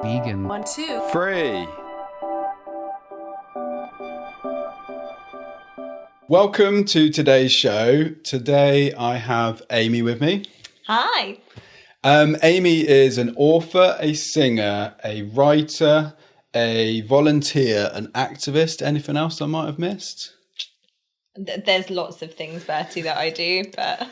Vegan. 1, 2, 3. Welcome to today's show. Today I have Amy with me. Hi. Amy is an author, a singer, a writer, a volunteer, an activist. Anything else I might have missed? There's lots of things, Bertie, that I do, but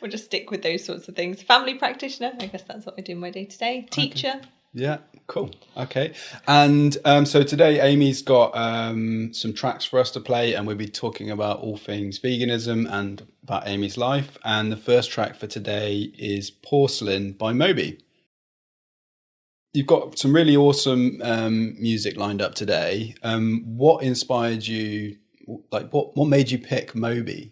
we'll just stick with those sorts of things. Family practitioner, I guess that's what I do in my day-to-day. Teacher. Okay. Yeah, cool. Okay. And so today Amy's got some tracks for us to play, and we'll be talking about all things veganism and about Amy's life. And the first track for today is Porcelain by Moby. You've got some really awesome music lined up today. What inspired you? Like, what made you pick Moby?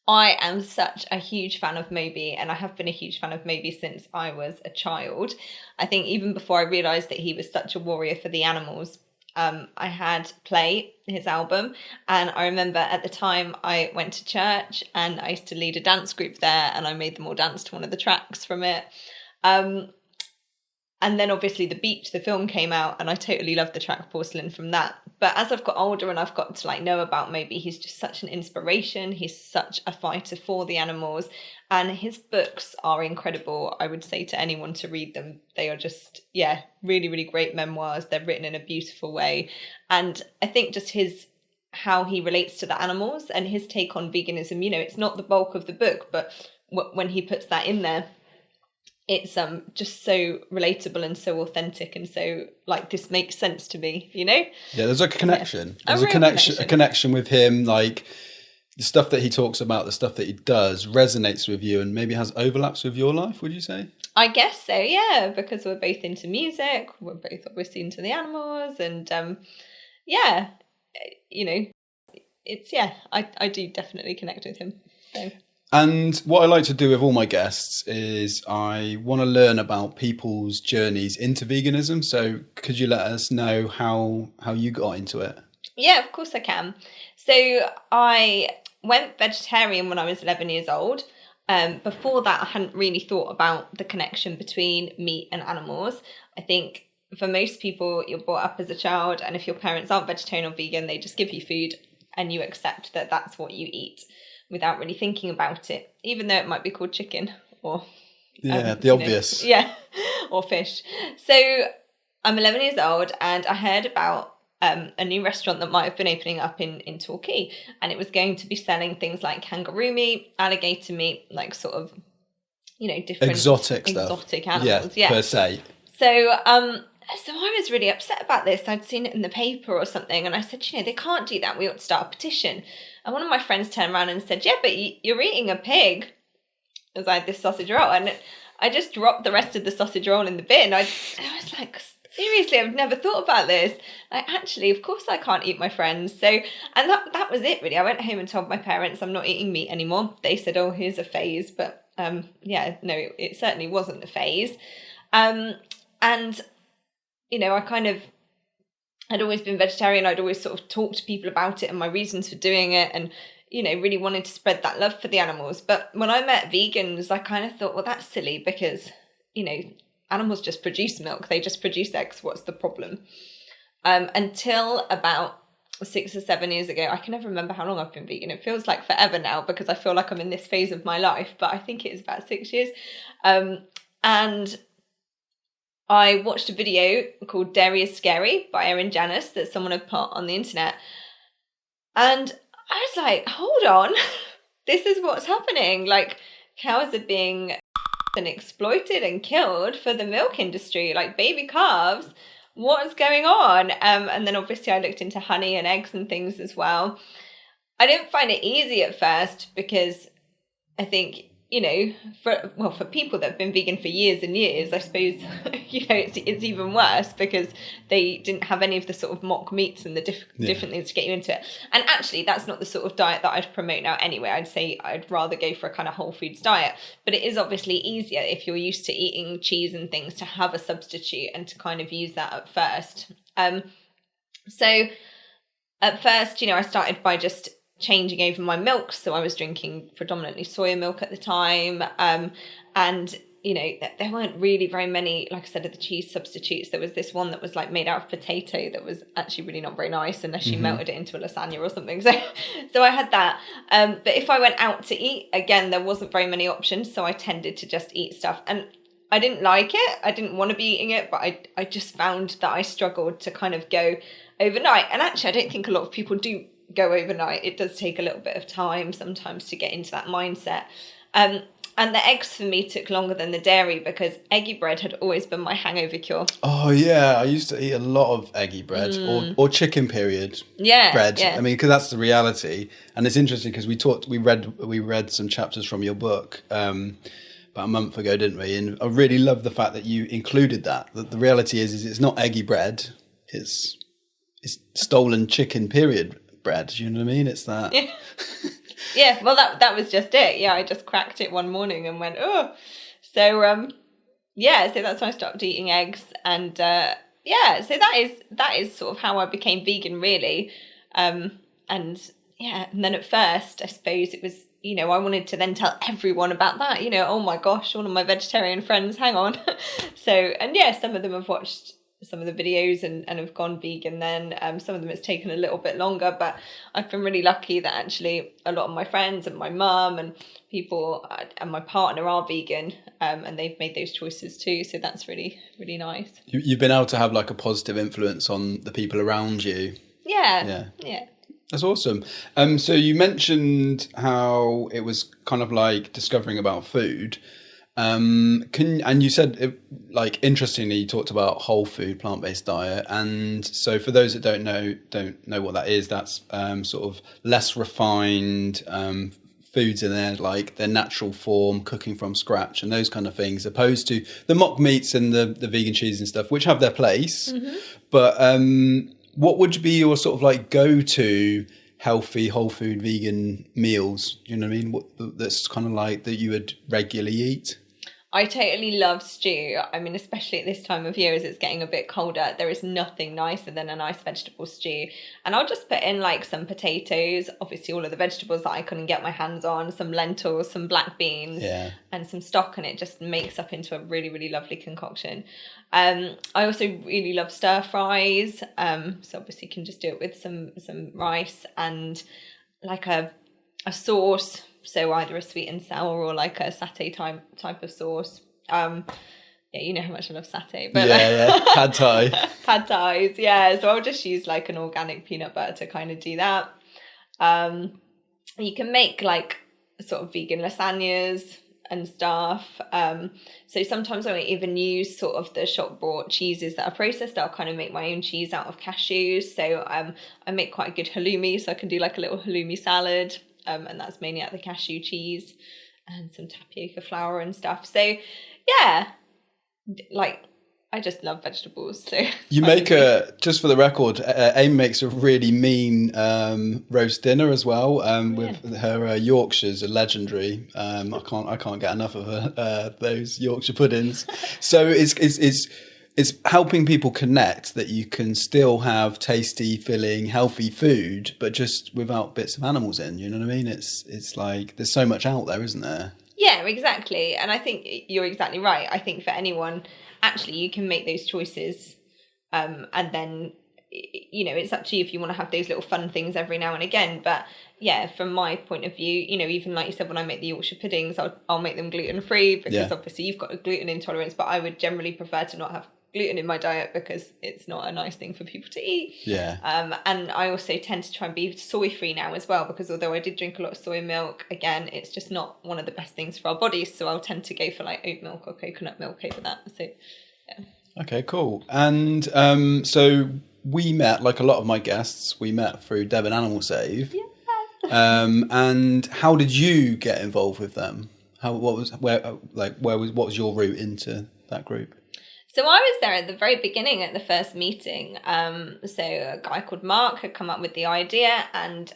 I am such a huge fan of Moby, and I have been a huge fan of Moby since I was a child. I think even before I realised that he was such a warrior for the animals, I had Play, his album, and I remember at the time I went to church and I used to lead a dance group there, and I made them all dance to one of the tracks from it. And then obviously The Beach, the film, came out, and I totally loved the track Porcelain from that. But as I've got older and I've got to know about Moby, he's just such an inspiration. He's such a fighter for the animals, and his books are incredible. I would say to anyone to read them. They are just, really, really great memoirs. They're written in a beautiful way. And I think just how he relates to the animals and his take on veganism, it's not the bulk of the book, but when he puts that in there, it's just so relatable and so authentic, and so this makes sense to me, Yeah, there's a connection. Yeah. There's a connection with him. Like, the stuff that he talks about, the stuff that he does resonates with you and maybe has overlaps with your life, would you say? I guess so, yeah, because we're both into music, we're both obviously into the animals, and I do definitely connect with him. So. And what I like to do with all my guests is I want to learn about people's journeys into veganism. So could you let us know how you got into it? Yeah, of course I can. So I went vegetarian when I was 11 years old. Before that, I hadn't really thought about the connection between meat and animals. I think for most people, you're brought up as a child, and if your parents aren't vegetarian or vegan, they just give you food and you accept that that's what you eat, without really thinking about it, even though it might be called chicken or... the obvious. Or fish. So I'm 11 years old, and I heard about a new restaurant that might have been opening up in Torquay, and it was going to be selling things like kangaroo meat, alligator meat, different... Exotic animals. Yeah, per se. So I was really upset about this. I'd seen it in the paper or something, and I said, they can't do that. We ought to start a petition. And one of my friends turned around and said, yeah, but you're eating a pig. As I had this sausage roll, and I just dropped the rest of the sausage roll in the bin. I was like, seriously, I've never thought about this. Actually, of course I can't eat my friends. So, and that was it, really. I went home and told my parents I'm not eating meat anymore. They said, oh, here's a phase. But it certainly wasn't a phase. And I'd always been vegetarian. I'd always sort of talked to people about it and my reasons for doing it, and, really wanted to spread that love for the animals. But when I met vegans, I kind of thought, well, that's silly because, animals just produce milk. They just produce eggs. What's the problem? Until about 6 or 7 years ago, I can never remember how long I've been vegan. It feels like forever now because I feel like I'm in this phase of my life, but I think it is about 6 years. And I watched a video called Dairy is Scary by Erin Janis that someone had put on the internet. And I was like, hold on, this is what's happening. Cows are being and exploited and killed for the milk industry, baby calves. What's going on? And then obviously I looked into honey and eggs and things as well. I didn't find it easy at first because I think, for people that have been vegan for years and years, I suppose, it's even worse because they didn't have any of the sort of mock meats and the different things to get you into it. And actually, that's not the sort of diet that I'd promote now anyway. I'd say I'd rather go for a kind of whole foods diet. But it is obviously easier if you're used to eating cheese and things to have a substitute and to kind of use that at first. So at first, I started by just changing over my milk. So I was drinking predominantly soya milk at the time. And there weren't really very many, like I said, of the cheese substitutes. There was this one that was like made out of potato that was actually really not very nice unless you melted it into a lasagna or something. So I had that. But if I went out to eat, again, there wasn't very many options. So I tended to just eat stuff. And I didn't like it. I didn't want to be eating it, but I just found that I struggled to kind of go overnight. And actually, I don't think a lot of people do go overnight. It does take a little bit of time sometimes to get into that mindset. And the eggs for me took longer than the dairy because eggy bread had always been my hangover cure. Oh yeah, I used to eat a lot of eggy bread or chicken period bread. Yeah. I mean, because that's the reality. And it's interesting because we read some chapters from your book about a month ago, didn't we? And I really love the fact that you included that. That the reality is it's not eggy bread. It's stolen chicken period bread. You know what I mean? It's that. Yeah. Yeah, well, that was just it. Yeah, I just cracked it one morning and went, oh. So, so that's when I stopped eating eggs. And, so that is sort of how I became vegan, really. And then at first, I suppose it was, I wanted to then tell everyone about that. Oh my gosh, all of my vegetarian friends, hang on. So, and some of them have watched some of the videos and have gone vegan then. Some of them it's taken a little bit longer, but I've been really lucky that actually a lot of my friends and my mum and people and my partner are vegan, and they've made those choices too. So that's really, really nice. You've been able to have like a positive influence on the people around you. Yeah. That's awesome. So you mentioned how it was kind of like discovering about food. And you said, interestingly, you talked about whole food, plant-based diet. And so for those that don't know what that is, that's sort of less refined foods in there, like their natural form, cooking from scratch and those kind of things, opposed to the mock meats and the vegan cheese and stuff, which have their place. Mm-hmm. But what would be your sort of like go-to healthy, whole food, vegan meals? You know what I mean? That's kind of like that you would regularly eat? I totally love stew. I mean, especially at this time of year as it's getting a bit colder, there is nothing nicer than a nice vegetable stew. And I'll just put in like some potatoes, obviously all of the vegetables that I couldn't get my hands on, some lentils, some black beans, and some stock, and it just makes up into a really, really lovely concoction. I also really love stir fries. So obviously you can just do it with some rice and like a sauce. So either a sweet and sour or like a satay type of sauce. You know how much I love satay. But Pad Thai. Pad Thais, So I'll just use like an organic peanut butter to kind of do that. You can make like sort of vegan lasagnas and stuff. So sometimes I won't even use sort of the shop bought cheeses that are processed. I'll kind of make my own cheese out of cashews. So I make quite a good halloumi, so I can do like a little halloumi salad. And that's mainly out of the cashew cheese and some tapioca flour and stuff. So, I just love vegetables. So you make just for the record, Amy makes a really mean roast dinner as well. With her Yorkshires are legendary. I can't get enough of those Yorkshire puddings. So it's helping people connect that you can still have tasty, filling, healthy food, but just without bits of animals in. You know what I mean? It's like there's so much out there, isn't there? Yeah, exactly. And I think you're exactly right. I think for anyone, actually, you can make those choices, and then it's up to you if you want to have those little fun things every now and again. But from my point of view, even like you said, when I make the Yorkshire puddings, I'll make them gluten free because obviously you've got a gluten intolerance. But I would generally prefer to not have gluten in my diet because it's not a nice thing for people to eat. And I also tend to try and be soy free now as well, because although I did drink a lot of soy milk, again, it's just not one of the best things for our bodies, so I'll tend to go for like oat milk or coconut milk over that. So okay, cool. And so we met, like a lot of my guests, we met through Devon Animal Save. And how did you get involved with them? What was your route into that group? So I was there at the very beginning at the first meeting. So a guy called Mark had come up with the idea, and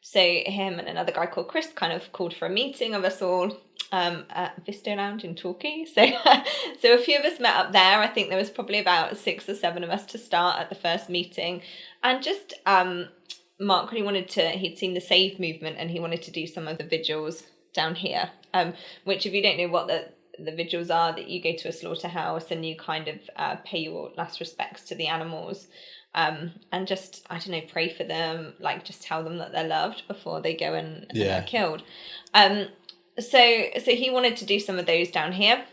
so him and another guy called Chris kind of called for a meeting of us all at Visto Lounge in Torquay. So a few of us met up there. I think there was probably about 6 or 7 of us to start at the first meeting. And just Mark really he'd seen the Save movement and he wanted to do some of the vigils down here, which if you don't know what the vigils are that you go to a slaughterhouse and you kind of pay your last respects to the animals, and just, I don't know, pray for them, like just tell them that they're loved before they go and are killed. So he wanted to do some of those down here.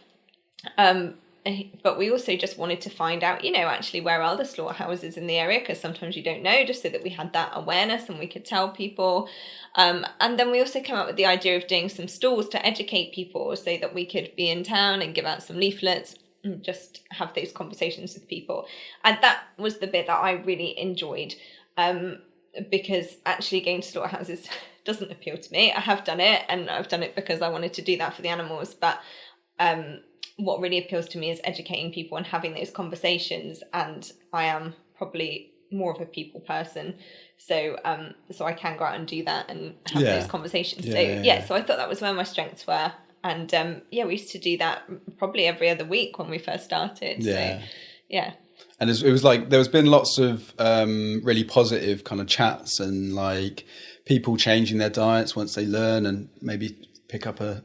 But we also just wanted to find out, actually where are the slaughterhouses in the area, because sometimes you don't know, just so that we had that awareness and we could tell people. And then we also came up with the idea of doing some stalls to educate people so that we could be in town and give out some leaflets and just have those conversations with people. And that was the bit that I really enjoyed, because actually going to slaughterhouses doesn't appeal to me. I have done it, and I've done it because I wanted to do that for the animals. But what really appeals to me is educating people and having those conversations. And I am probably more of a people person, so I can go out and do that and have those conversations. So I thought that was where my strengths were. And we used to do that probably every other week when we first started. And it was like there's been lots of really positive kind of chats and like people changing their diets once they learn and maybe pick up a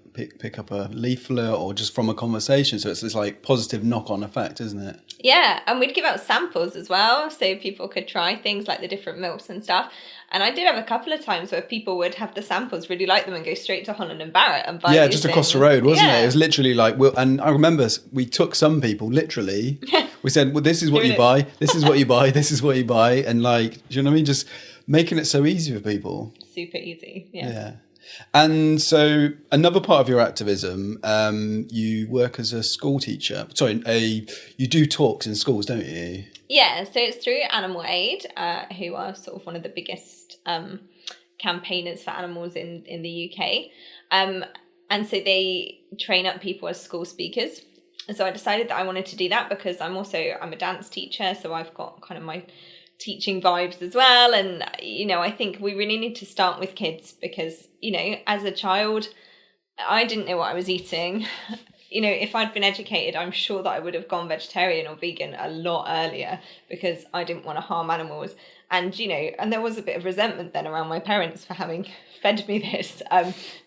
leaflet or just from a conversation. So it's this like positive knock-on effect, isn't it? Yeah, and we'd give out samples as well, so people could try things like the different milks and stuff. And I did have a couple of times where people would have the samples, really like them, and go straight to Holland and Barrett and buy just across the road, wasn't it? It was literally like, and I remember we took some people, literally, we said, well, this is what you buy, this is what you buy, this is what you buy. And like, do you know what I mean? Just making it so easy for people. Super easy, yeah. And so another part of your activism, you work as a school teacher. You do talks in schools, don't you? Yeah, so it's through Animal Aid, who are sort of one of the biggest campaigners for animals in the UK. And so they train up people as school speakers. And so I decided that I wanted to do that because I'm a dance teacher, so I've got kind of my teaching vibes as well. And I think we really need to start with kids because as a child I didn't know what I was eating. If I'd been educated, I'm sure that I would have gone vegetarian or vegan a lot earlier because I didn't want to harm animals. And and there was a bit of resentment then around my parents for having fed me this,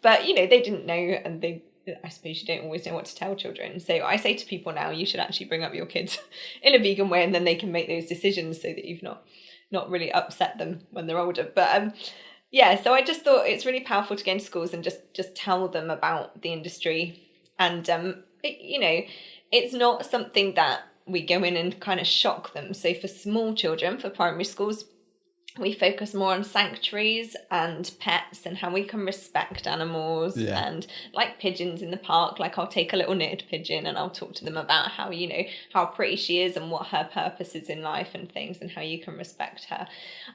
but they didn't know, and I suppose you don't always know what to tell children. So I say to people now, you should actually bring up your kids in a vegan way, and then they can make those decisions so that you've not really upset them when they're older. But so I just thought it's really powerful to go into schools and just tell them about the industry. And it's not something that we go in and kind of shock them. So for small children, for primary schools, we focus more on sanctuaries and pets and how we can respect animals. And like pigeons in the park, like I'll take a little knitted pigeon and I'll talk to them about how, how pretty she is and what her purpose is in life and things and how you can respect her.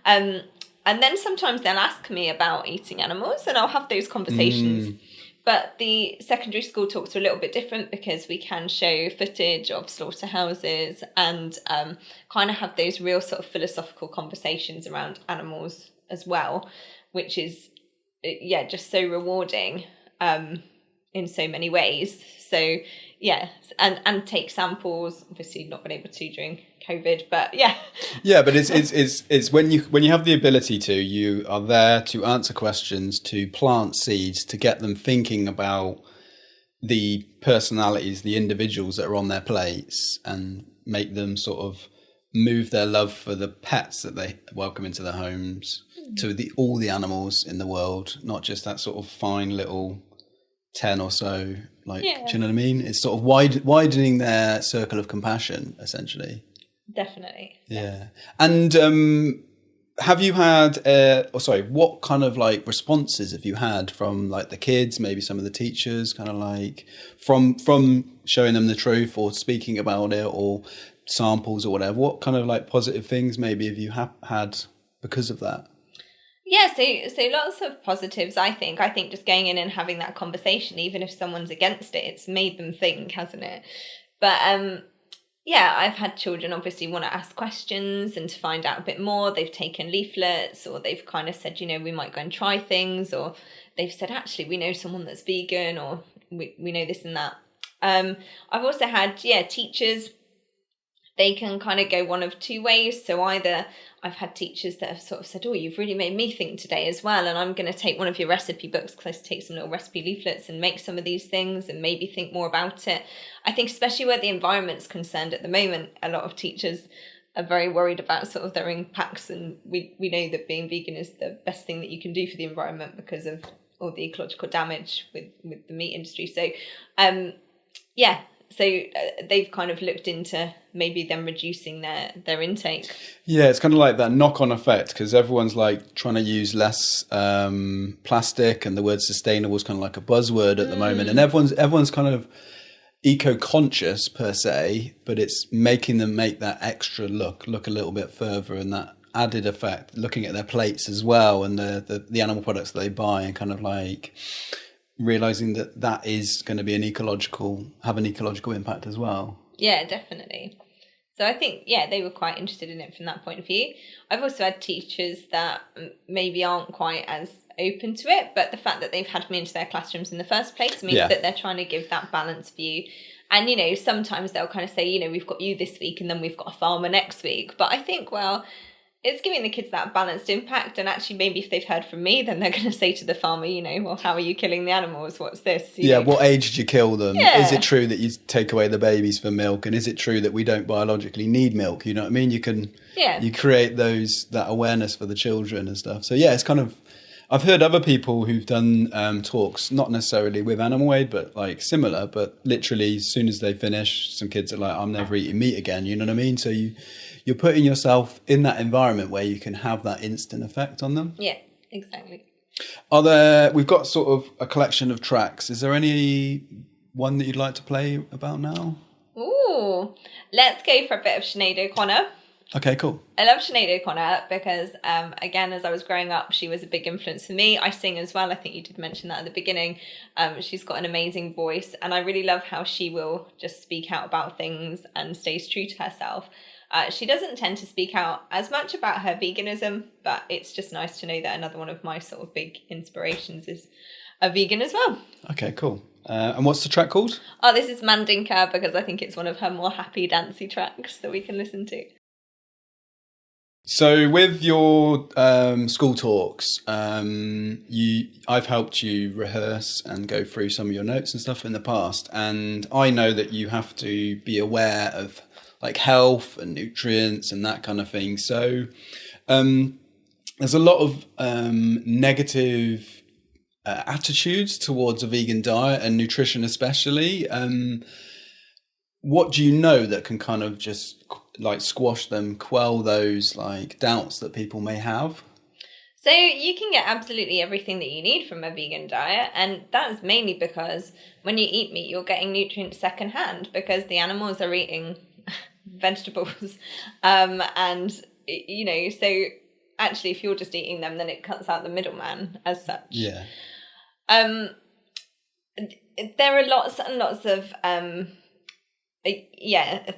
And then sometimes they'll ask me about eating animals and I'll have those conversations. But the secondary school talks are a little bit different because we can show footage of slaughterhouses and kind of have those real sort of philosophical conversations around animals as well, which is, just so rewarding in so many ways. So, and take samples, obviously not been able to during COVID, but but it's when you have the ability to, you are there to answer questions, to plant seeds, to get them thinking about the personalities, the individuals that are on their plates, and make them sort of move their love for the pets that they welcome into their homes to all the animals in the world, not just that sort of fine little 10 or so, do you know what I mean? It's sort of widening their circle of compassion, essentially. Definitely. Yeah. And have you had, what kind of like responses have you had from like the kids, maybe some of the teachers, kind of like from showing them the truth or speaking about it or samples or whatever? What kind of like positive things maybe have you had because of that? Yeah, so lots of positives, I think. I think just going in and having that conversation, even if someone's against it, it's made them think, hasn't it? But I've had children obviously want to ask questions and to find out a bit more. They've taken leaflets, or they've kind of said, we might go and try things, or they've said, actually, we know someone that's vegan, or we know this and that. I've also had, teachers they can kind of go one of two ways. So either I've had teachers that have sort of said, oh, you've really made me think today as well, and I'm going to take one of your recipe books, because I take some little recipe leaflets and make some of these things and maybe think more about it. I think especially where the environment's concerned at the moment, a lot of teachers are very worried about sort of their impacts, and we know that being vegan is the best thing that you can do for the environment because of all the ecological damage with the meat industry. So so they've kind of looked into maybe them reducing their intake. Yeah, it's kind of like that knock-on effect, because everyone's like trying to use less plastic, and the word sustainable is kind of like a buzzword at the moment, and everyone's kind of eco-conscious per se, but it's making them make that extra look a little bit further, and that added effect, looking at their plates as well, and the animal products that they buy, and kind of like realizing that is going to be have an ecological impact as well. Yeah, definitely. So I think, they were quite interested in it from that point of view. I've also had teachers that maybe aren't quite as open to it, but the fact that they've had me into their classrooms in the first place means that they're trying to give that balanced view. And, sometimes they'll kind of say, we've got you this week and then we've got a farmer next week. But I think, well, it's giving the kids that balanced impact, and actually maybe if they've heard from me, then they're going to say to the farmer, well, how are you killing the animals? What's this? You know? What age did you kill them? Yeah. Is it true that you take away the babies for milk? And is it true that we don't biologically need milk? You know what I mean? You can you create that awareness for the children and stuff. So it's kind of, I've heard other people who've done talks, not necessarily with Animal Aid, but like similar, but literally as soon as they finish, some kids are like, I'm never eating meat again. You know what I mean? So you're putting yourself in that environment where you can have that instant effect on them. Yeah, exactly. We've got sort of a collection of tracks. Is there any one that you'd like to play about now? Ooh, let's go for a bit of Sinead O'Connor. Okay, cool. I love Sinead O'Connor because, again, as I was growing up, she was a big influence for me. I sing as well. I think you did mention that at the beginning. She's got an amazing voice, and I really love how she will just speak out about things and stays true to herself. She doesn't tend to speak out as much about her veganism, but it's just nice to know that another one of my sort of big inspirations is a vegan as well. Okay, cool. And what's the track called? Oh, this is Mandinka, because I think it's one of her more happy, dancey tracks that we can listen to. So with your school talks, I've helped you rehearse and go through some of your notes and stuff in the past, and I know that you have to be aware of like health and nutrients and that kind of thing. So there's a lot of negative attitudes towards a vegan diet and nutrition especially. What do you know that can kind of just like squash them, quell those like doubts that people may have? So you can get absolutely everything that you need from a vegan diet, and that's mainly because when you eat meat, you're getting nutrients secondhand because the animals are eating vegetables, and so actually if you're just eating them, then it cuts out the middleman as such. Yeah. There are lots and lots of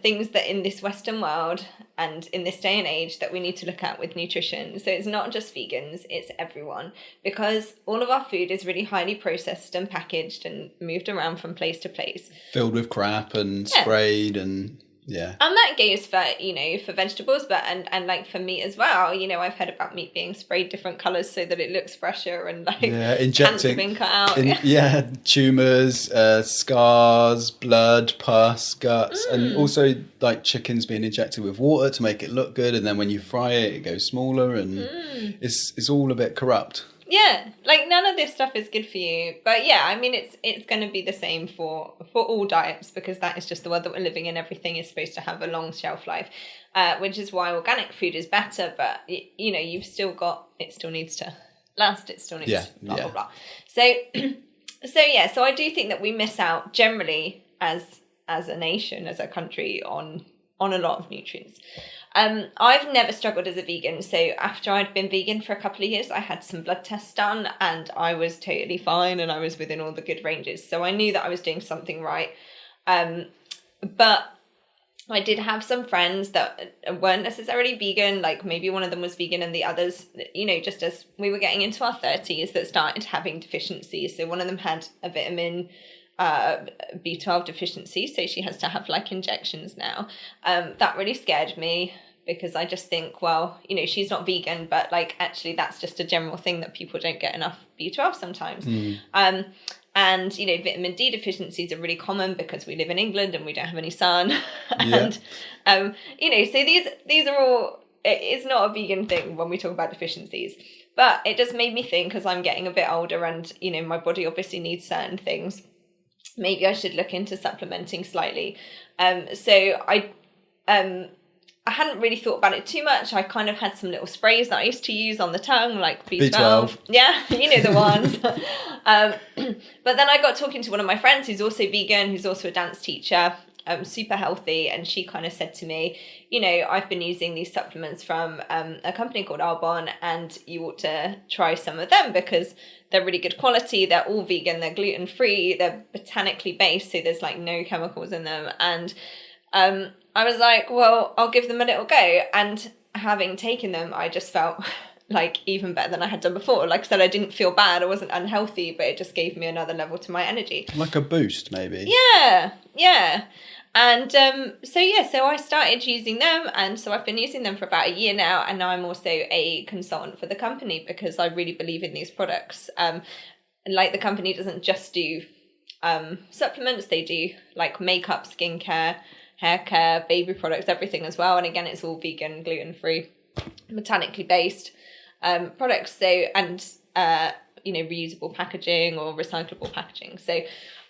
things that in this Western world and in this day and age that we need to look at with nutrition. So it's not just vegans, it's everyone, because all of our food is really highly processed and packaged and moved around from place to place. Filled with crap and sprayed and... Yeah. And that goes for, for vegetables, but and like for meat as well. I've heard about meat being sprayed different colours so that it looks fresher and like injecting, being cut out. Tumours, scars, blood, pus, guts, and also like chickens being injected with water to make it look good, and then when you fry it, it goes smaller, and it's all a bit corrupt. Yeah, like none of this stuff is good for you. But yeah, I mean, it's going to be the same for all diets, because that is just the world that we're living in. Everything is supposed to have a long shelf life, which is why organic food is better. But, you've still got, it still needs to last. It still needs blah, blah, blah. So I do think that we miss out generally as a nation, as a country on a lot of nutrients. I've never struggled as a vegan. So after I'd been vegan for a couple of years, I had some blood tests done and I was totally fine and I was within all the good ranges. So I knew that I was doing something right. But I did have some friends that weren't necessarily vegan, like maybe one of them was vegan and the others, just as we were getting into our 30s, that started having deficiencies. So one of them had a vitamin B12 deficiency, so she has to have like injections now. That really scared me, because I just think, well, you know, she's not vegan, but like actually that's just a general thing that people don't get enough B12 sometimes. And, you know, vitamin D deficiencies are really common because we live in England and we don't have any sun. And, you know, so these are all, it's not a vegan thing when we talk about deficiencies. But it just made me think, because I'm getting a bit older and, you know, my body obviously needs certain things. Maybe I should look into supplementing slightly. So I hadn't really thought about it too much. I kind of had some little sprays that I used to use on the tongue, like B12. Yeah, you know the ones. But then I got talking to one of my friends who's also vegan, who's also a dance teacher, super healthy. And she kind of said to me, you know, I've been using these supplements from a company called Arbonne, and you ought to try some of them because they're really good quality. They're all vegan. They're gluten-free. They're botanically based, so there's like no chemicals in them. And I was like, well, I'll give them a little go. And having taken them, I just felt like even better than I had done before. Like I said, I didn't feel bad. I wasn't unhealthy, but it just gave me another level to my energy. Like a boost, maybe. Yeah. And so I started using them. And so I've been using them for about a year now. And now I'm also a consultant for the company because I really believe in these products. And like the company doesn't just do supplements. They do like makeup, skincare, hair care, baby products, everything as well. And again, it's all vegan, gluten-free, botanically based products. So, and, you know, reusable packaging or recyclable packaging. So,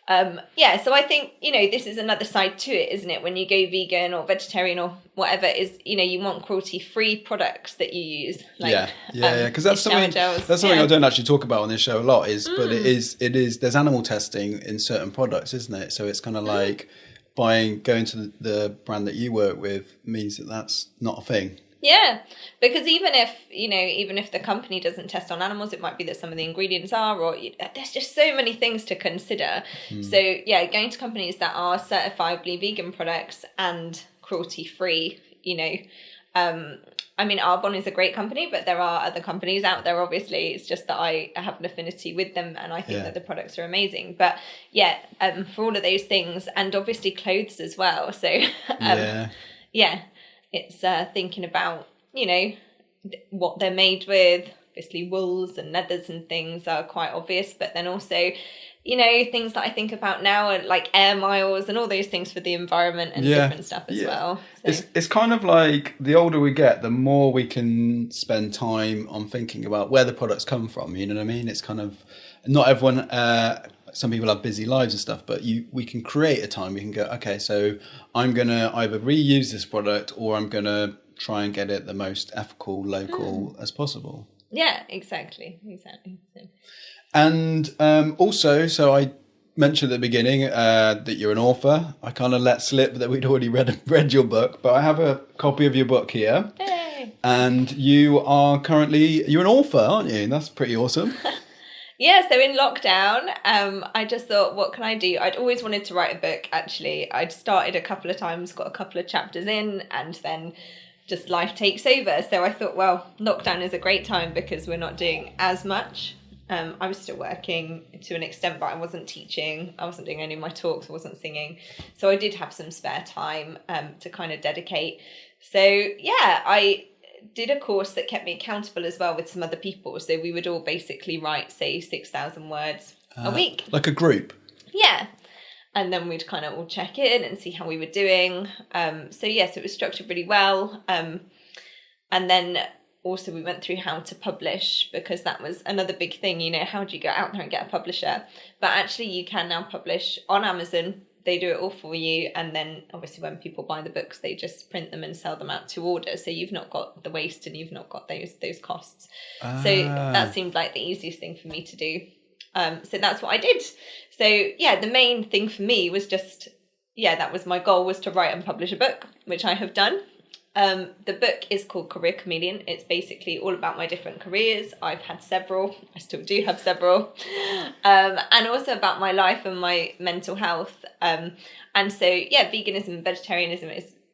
so I think, you know, this is another side to it, isn't it? When you go vegan or vegetarian or whatever, is, you know, you want cruelty-free products that you use. Like, because that's something I don't actually talk about on this show a lot. But it is. There's animal testing in certain products, isn't it? So it's kind of like going to the brand that you work with means that that's not a thing. Yeah, because even if the company doesn't test on animals, it might be that some of the ingredients are, or there's just so many things to consider. So yeah, going to companies that are certifiably vegan products and cruelty-free, you know, I mean, Arbonne is a great company, but there are other companies out there, obviously. It's just that I have an affinity with them and I think that the products are amazing. But yeah, for all of those things, and obviously clothes as well. So it's thinking about, you know, what they're made with. Obviously wools and leathers and things are quite obvious, but then also, you know, things that I think about now are like air miles and all those things for the environment and different stuff as well. So. It's kind of like the older we get, the more we can spend time on thinking about where the products come from. You know what I mean? It's kind of, not everyone, some people have busy lives and stuff, but we can create a time. We can go, okay, so I'm going to either reuse this product or I'm going to try and get it the most ethical, local as possible. Yeah, exactly. So. And also, so I mentioned at the beginning that you're an author. I kind of let slip that we'd already read your book, but I have a copy of your book here. Hey. And you're an author, aren't you? That's pretty awesome. Yeah, so in lockdown, I just thought, what can I do? I'd always wanted to write a book, actually. I'd started a couple of times, got a couple of chapters in, and then just life takes over. So I thought, well, lockdown is a great time because we're not doing as much. I was still working to an extent, but I wasn't teaching. I wasn't doing any of my talks. I wasn't singing. So I did have some spare time to kind of dedicate. So yeah, I did a course that kept me accountable as well with some other people. So we would all basically write, say, 6,000 words a week. Like a group? Yeah. And then we'd kind of all check in and see how we were doing. So it was structured really well. And then also we went through how to publish, because that was another big thing, you know, how do you go out there and get a publisher? But actually you can now publish on Amazon. They do it all for you. And then obviously when people buy the books, they just print them and sell them out to order. So you've not got the waste and you've not got those costs. So that seemed like the easiest thing for me to do. So that's what I did. So yeah, the main thing for me was just, that was my goal, was to write and publish a book, which I have done. The book is called Career Chameleon. It's basically all about my different careers. I've had several. I still do have several. And also about my life and my mental health. And so, veganism and vegetarianism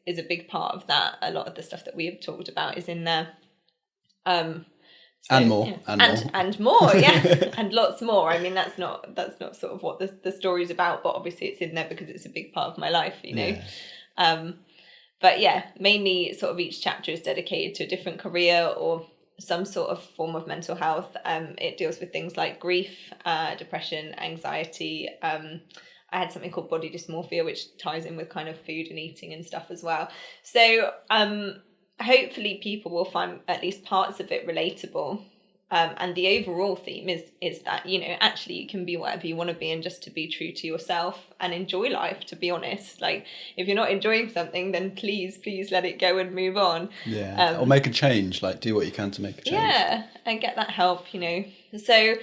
is a big part of that. A lot of the stuff that we have talked about is in there. So, and more, yeah. and and more, yeah, and lots more. I mean, that's not sort of what the story's about, but obviously it's in there because it's a big part of my life, you know. Yeah. But yeah, mainly sort of each chapter is dedicated to a different career or some sort of form of mental health. It deals with things like grief, depression, anxiety. I had something called body dysmorphia, which ties in with kind of food and eating and stuff as well. So hopefully people will find at least parts of it relatable. And the overall theme is that, you know, actually you can be whatever you want to be, and just to be true to yourself and enjoy life, to be honest. Like, if you're not enjoying something, then please let it go and move on. Yeah. Or make a change, like do what you can to make a change. Yeah, and get that help, you know. So,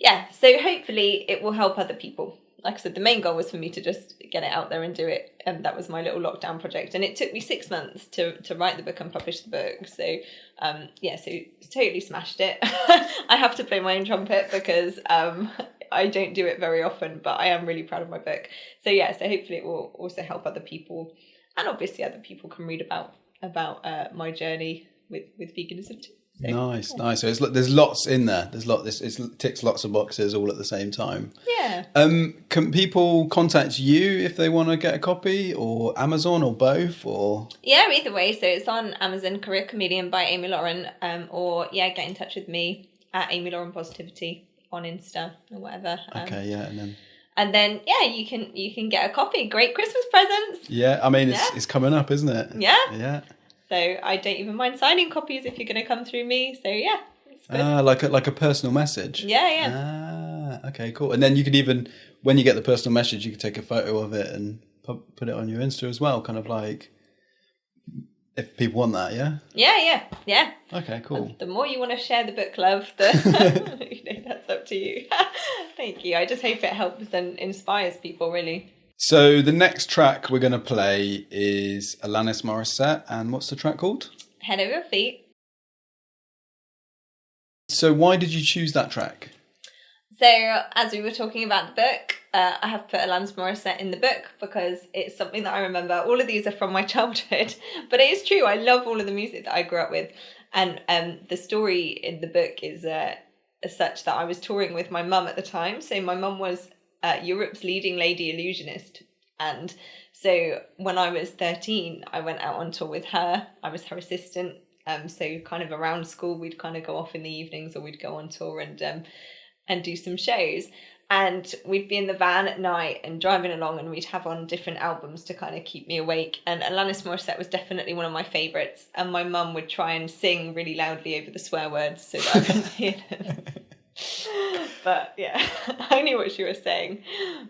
yeah, so hopefully it will help other people. Like I said, the main goal was for me to just get it out there and do it. And that was my little lockdown project. And it took me 6 months to write the book and publish the book. So, so totally smashed it. I have to play my own trumpet because I don't do it very often, but I am really proud of my book. So, yeah, so hopefully it will also help other people. And obviously other people can read about my journey with veganism too. So, Nice. So there's lots in there. It ticks lots of boxes all at the same time. Yeah. Can people contact you if they want to get a copy, or Amazon, or both, or? Yeah, either way. So it's on Amazon, Career Comedian by Amy Lauren, or get in touch with me at Amy Lauren Positivity on Insta or whatever. Okay, yeah, and then you can get a copy. Great Christmas presents. Yeah, I mean it's coming up, isn't it? Yeah. Yeah. So I don't even mind signing copies if you're going to come through me. So yeah, it's good. Like a personal message. Yeah. Okay, cool. And then you could even, when you get the personal message, you could take a photo of it and put it on your Insta as well. Kind of like, if people want that, yeah. Yeah. Okay, cool. The more you want to share the book club, that's up to you. Thank you. I just hope it helps and inspires people, really. So the next track we're going to play is Alanis Morissette, and what's the track called? Head Over Feet. So why did you choose that track? So as we were talking about the book, I have put Alanis Morissette in the book because it's something that I remember. All of these are from my childhood, but it is true. I love all of the music that I grew up with. And the story in the book is such that I was touring with my mum at the time. So my mum was Europe's leading lady illusionist, and so when I was 13 I went out on tour with her. I was her assistant, so kind of around school we'd kind of go off in the evenings, or we'd go on tour and do some shows, and we'd be in the van at night and driving along, and we'd have on different albums to kind of keep me awake, and Alanis Morissette was definitely one of my favourites, and my mum would try and sing really loudly over the swear words so that I couldn't hear them. But yeah, I knew what she was saying.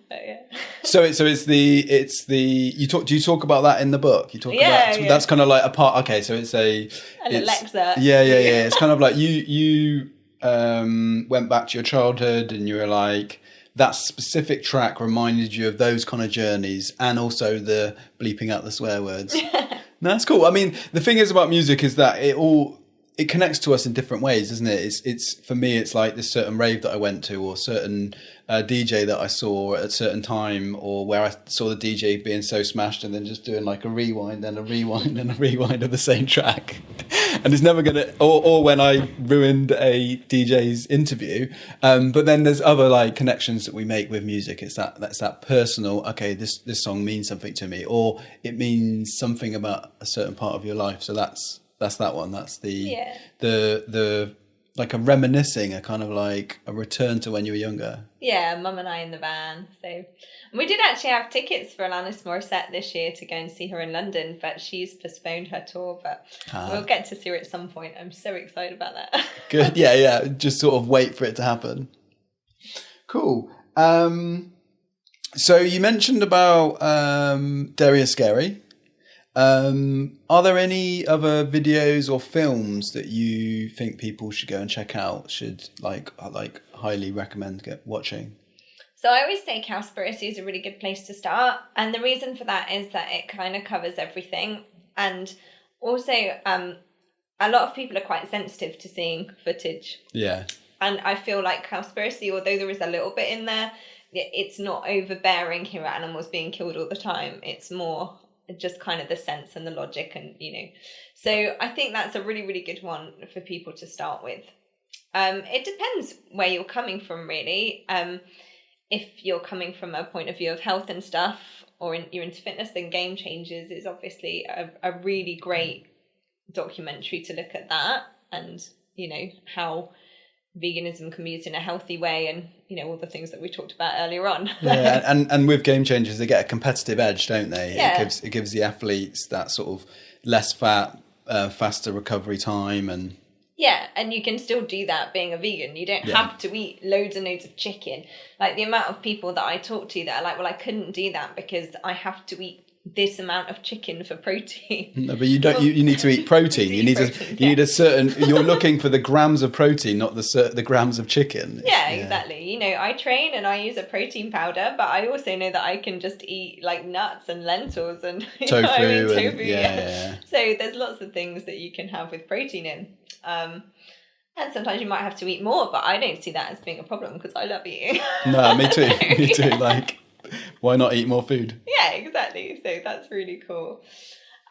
But yeah. So it's the do you talk about that in the book? You talk about that's kind of like a part. Okay, so it's an Alexa. Yeah. It's kind of like you went back to your childhood and you were like, that specific track reminded you of those kind of journeys, and also the bleeping out the swear words. No, that's cool. I mean, the thing is about music is that it connects to us in different ways, isn't it? It's for me, it's like this certain rave that I went to, or certain DJ that I saw at a certain time, or where I saw the DJ being so smashed and then just doing like a rewind and a rewind and a rewind of the same track. And it's never going to, or when I ruined a DJ's interview. But then there's other like connections that we make with music. That's that personal, okay, this song means something to me, or it means something about a certain part of your life. So that's that one. That's the like a reminiscing, a kind of like a return to when you were younger. Yeah, Mum and I in the van. So, and we did actually have tickets for Alanis Morissette this year to go and see her in London, but she's postponed her tour. But we'll get to see her at some point. I'm so excited about that. Good. Yeah. Just sort of wait for it to happen. Cool. So you mentioned about Dairy is Scary. Are there any other videos or films that you think people should go and check out? Should like highly recommend watching? So I always say Cowspiracy is a really good place to start, and the reason for that is that it kind of covers everything, and also a lot of people are quite sensitive to seeing footage. Yeah. And I feel like Cowspiracy, although there is a little bit in there, it's not overbearing. Here are animals being killed all the time. It's more just kind of the sense and the logic, and so I think that's a really, really good one for people to start with. It depends where you're coming from, really. If you're coming from a point of view of health and stuff, or you're into fitness, then Game Changers is obviously a really great documentary to look at that, and how veganism can be used in a healthy way, and all the things that we talked about earlier on. Yeah, and with Game Changers, they get a competitive edge, don't they? Yeah. It gives the athletes that sort of less fat, faster recovery time, and yeah, and you can still do that being a vegan. You don't have to eat loads and loads of chicken. Like, the amount of people that I talk to that are like, well, I couldn't do that because I have to eat this amount of chicken for protein. No, but you don't. You need to eat protein. You need a certain. You're looking for the grams of protein, not the grams of chicken. Yeah, exactly. I train and I use a protein powder, but I also know that I can just eat like nuts and lentils and tofu. Tofu. Yeah. So there's lots of things that you can have with protein in. And sometimes you might have to eat more, but I don't see that as being a problem because I love eating. No, me too. Me too. Like, why not eat more food? Yeah, exactly. So that's really cool.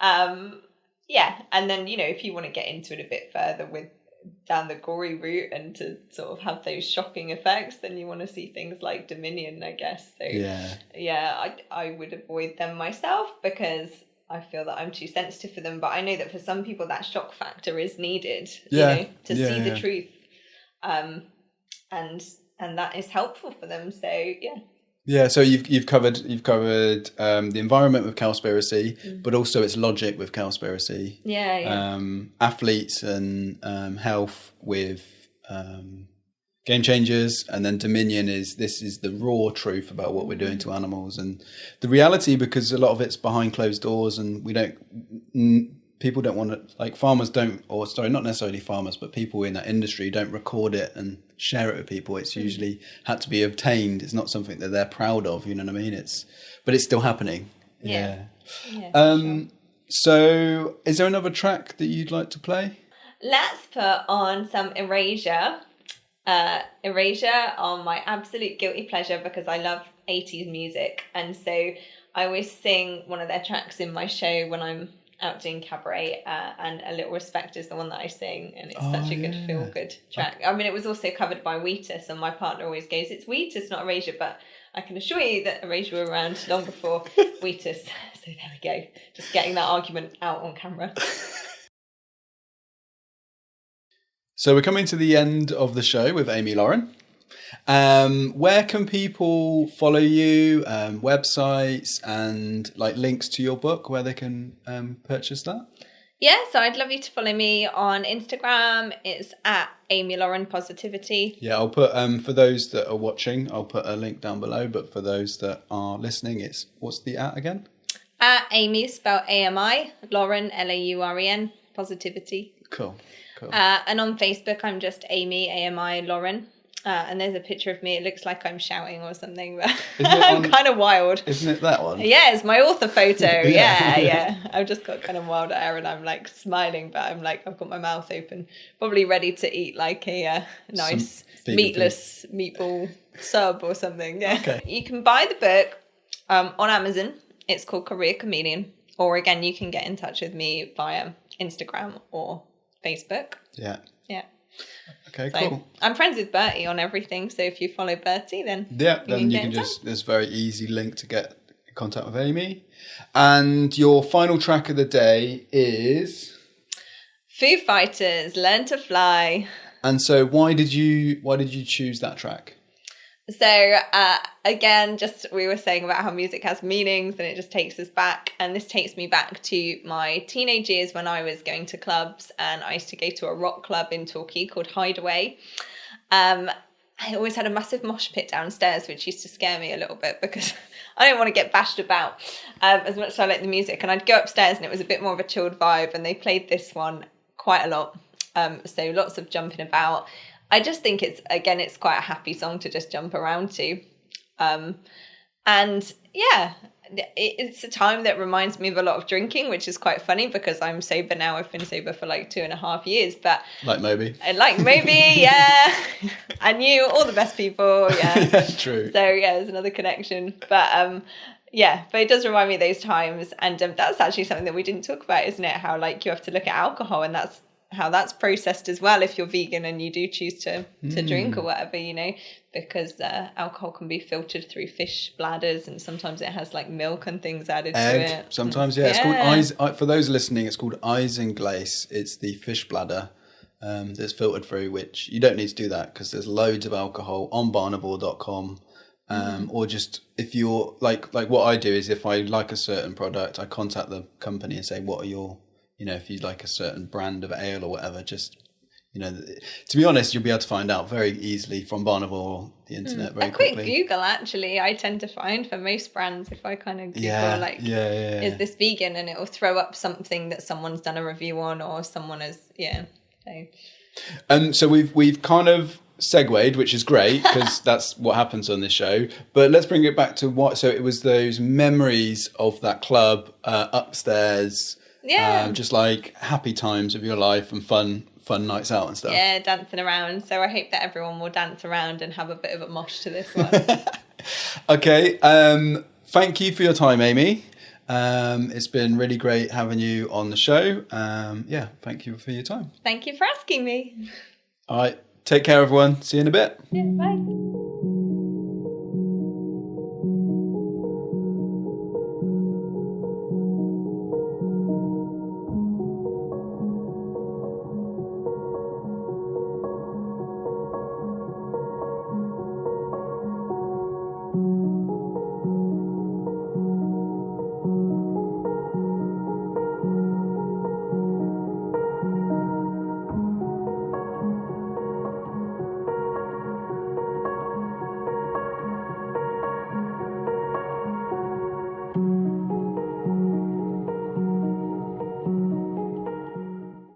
Yeah, and then if you want to get into it a bit further with down the gory route and to sort of have those shocking effects, then you want to see things like Dominion, I guess. So I would avoid them myself because I feel that I'm too sensitive for them, but I know that for some people that shock factor is needed, to see the truth, and that is helpful for them. So yeah. So you've covered the environment with Cowspiracy, but also its logic with Cowspiracy. Athletes and health with Game Changers, and then Dominion is the raw truth about what we're doing to animals and the reality, because a lot of it's behind closed doors, and people don't want to, like, farmers don't, or sorry, not necessarily farmers, but people in that industry don't record it and share it with people. It's usually had to be obtained. It's not something that they're proud of, you know what I mean? But it's still happening. Yeah. Sure. So is there another track that you'd like to play? Let's put on some Erasure. Erasure are my absolute guilty pleasure because I love 80s music, and so I always sing one of their tracks in my show when I'm out doing cabaret, and A Little Respect is the one that I sing, and it's such a good feel-good track. I mean, it was also covered by Wheatus, and my partner always goes, it's Wheatus, not Erasure, but I can assure you that Erasure were around long before Wheatus. So there we go, just getting that argument out on camera. So we're coming to the end of the show with Amy Lauren. Where can people follow you, websites, and like links to your book where they can purchase that? Yeah, so I'd love you to follow me on Instagram. It's at Amy Lauren Positivity. Yeah, I'll put, for those that are watching, I'll put a link down below, but for those that are listening, what's the at again? At Amy, spelled AMI, Lauren, Lauren, Positivity. Cool. And on Facebook, I'm just Amy, AMI, Lauren. And there's a picture of me. It looks like I'm shouting or something, but I'm kind of wild. Isn't it that one? Yeah, it's my author photo. Yeah. I've just got kind of wild hair and I'm like smiling, but I'm like, I've got my mouth open, probably ready to eat like a nice meatless meatball sub or something. Yeah. Okay. You can buy the book on Amazon. It's called Career Chameleon. Or again, you can get in touch with me via Instagram or Facebook. Yeah. Okay, so, cool. I'm friends with Berty on everything, so if you follow Berty, then you can just, there's a very easy link to get in contact with Amy. And your final track of the day is Foo Fighters, Learn to Fly. And so why did you choose that track? So again, just we were saying about how music has meanings and it just takes us back. And this takes me back to my teenage years when I was going to clubs, and I used to go to a rock club in Torquay called Hideaway. I always had a massive mosh pit downstairs, which used to scare me a little bit because I didn't want to get bashed about as much as I liked the music. And I'd go upstairs and it was a bit more of a chilled vibe, and they played this one quite a lot. So lots of jumping about. I just think it's quite a happy song to just jump around to. And yeah, it's a time that reminds me of a lot of drinking, which is quite funny because I'm sober now. I've been sober for like 2.5 years, but like Moby, yeah. I knew all the best people. Yeah. True. So yeah, there's another connection. But but it does remind me of those times. And that's actually something that we didn't talk about, isn't it? How like you have to look at alcohol, and that's how that's processed as well if you're vegan and you do choose to drink or whatever, you know, because alcohol can be filtered through fish bladders, and sometimes it has like milk and things added to it. Sometimes, yeah. It's called for those listening, it's called isinglace. It's the fish bladder that's filtered through, which you don't need to do that because there's loads of alcohol on barnivore.com. Or just if you're like what I do is if I like a certain product, I contact the company and say, what are your, you know, if you like a certain brand of ale or whatever, just, you know, to be honest, you'll be able to find out very easily from Barnivore or the internet very quickly. A quick Google, actually, I tend to find for most brands, if I kind of Google, is this vegan? And it will throw up something that someone's done a review on or someone has, So we've kind of segued, which is great because that's what happens on this show. But let's bring it back to so it was those memories of that club upstairs. Yeah. Just like happy times of your life and fun nights out and stuff. Yeah, dancing around. So I hope that everyone will dance around and have a bit of a mosh to this one. Okay. Thank you for your time, Amy. It's been really great having you on the show. Thank you for your time. Thank you for asking me. All right. Take care, everyone. See you in a bit. Yeah, bye.